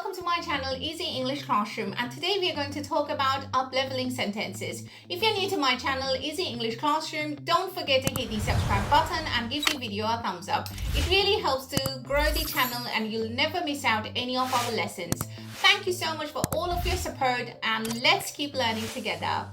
welcome to my channel Easy English Classroom, and today we are going to talk about up-leveling sentences. If you're new to my channel Easy English Classroom, don't forget to hit the subscribe button and give the video a thumbs up. It really helps to grow the channel and you'll never miss out any of our lessons. Thank you so much for all of your support, and let's keep learning together.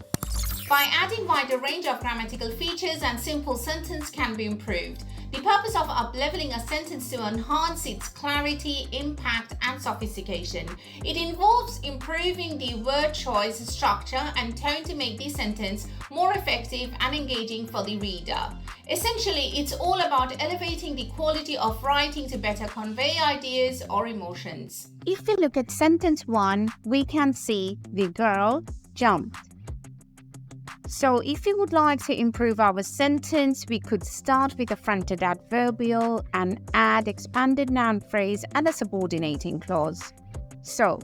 By adding wider range of grammatical features and simple sentence can be improved. The purpose of up-leveling a sentence to enhance its clarity, impact, and sophistication. It involves improving the word choice, structure, and tone to make the sentence more effective and engaging for the reader. Essentially, it's all about elevating the quality of writing to better convey ideas or emotions. If we look at sentence 1, we can see the girl jumped. So if we would like to improve our sentence, we could start with a fronted adverbial and add expanded noun phrase and a subordinating clause. So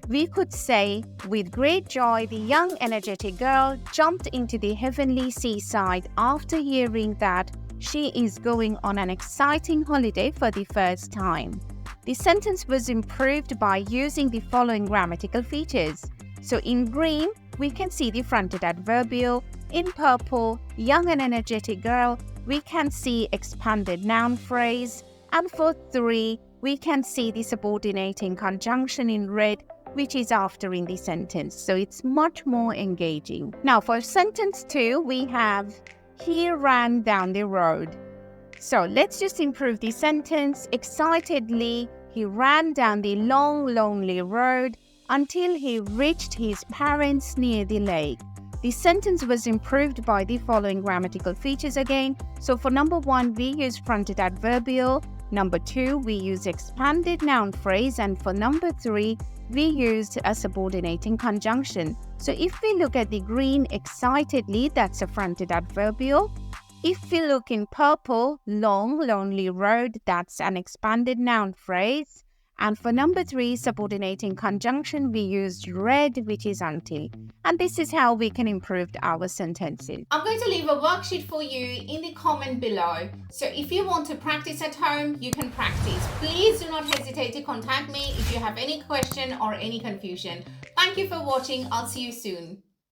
we could say, with great joy, the young energetic girl jumped into the heavenly seaside after hearing that she is going on an exciting holiday for the first time. The sentence was improved by using the following grammatical features. So in green, we can see the fronted adverbial. In purple, young and energetic girl, we can see expanded noun phrase. And for 3, we can see the subordinating conjunction in red, which is after in the sentence. So it's much more engaging. Now for sentence 2, we have, he ran down the road. So let's just improve the sentence. Excitedly, he ran down the long, lonely road until he reached his parents near the lake. The sentence was improved by the following grammatical features again. So for number 1, we use fronted adverbial. Number 2, we use expanded noun phrase. And for number 3, we used a subordinating conjunction. So if we look at the green, excitedly, that's a fronted adverbial. If we look in purple, long, lonely road, that's an expanded noun phrase. And for number 3, subordinating conjunction, we used red, which is until. And this is how we can improve our sentences. I'm going to leave a worksheet for you in the comment below. So if you want to practice at home, you can practice. Please do not hesitate to contact me if you have any question or any confusion. Thank you for watching. I'll see you soon.